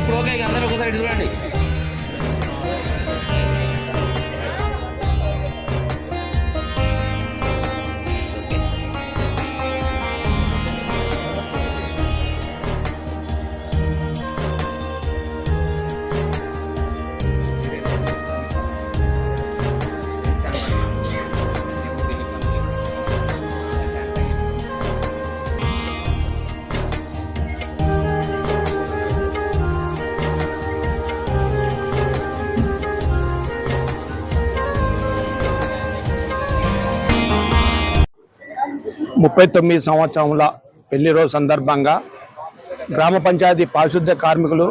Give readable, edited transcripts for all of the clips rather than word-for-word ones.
ఇప్పుడు ఓకే, అందరూ ఒకసారి చూడండి. ముప్పై 39 సంవత్సరముల పెళ్లి రోజు సందర్భంగా గ్రామ పంచాయతీ పారిశుద్ధ్య కార్మికులు,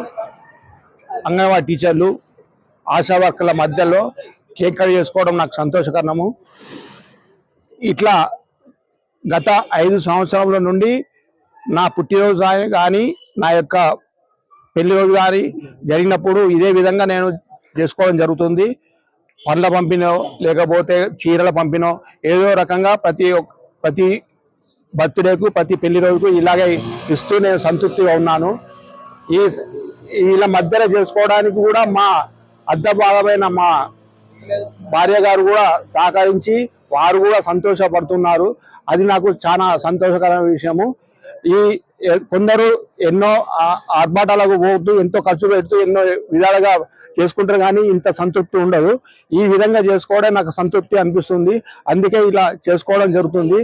అంగన్వాడీ టీచర్లు, ఆశా వర్కర్ల మధ్యలో కేక్ కట్ చేసుకోవడం నాకు సంతోషకరము. ఇట్లా గత 5 సంవత్సరాల నుండి నా పుట్టినరోజు కానీ నా యొక్క పెళ్లి రోజు కానీ జరిగినప్పుడు ఇదే విధంగా నేను చేసుకోవడం జరుగుతుంది. పండ్ల పంపిణో లేకపోతే చీరల పంపిణో ఏదో రకంగా ప్రతి బర్త్డేకు ప్రతి పెళ్లి రోజుకు ఇలాగే ఇస్తూ నేను సంతృప్తిగా ఉన్నాను. వీళ్ళ మధ్యలో చేసుకోవడానికి కూడా మా అద్దభాగమైన మా భార్య గారు కూడా సహకరించి వారు కూడా సంతోషపడుతున్నారు. అది నాకు చాలా సంతోషకరమైన విషయము. కొందరు ఎన్నో ఆర్భాటాలకు పోతూ ఎంతో ఖర్చు పెడుతూ ఎన్నో విధాలుగా చేసుకుంటారు, కానీ ఇంత సంతృప్తి ఉండదు. ఈ విధంగా చేసుకోవడం నాకు సంతృప్తి అనిపిస్తుంది. అందుకే ఇలా చేసుకోవడం జరుగుతుంది.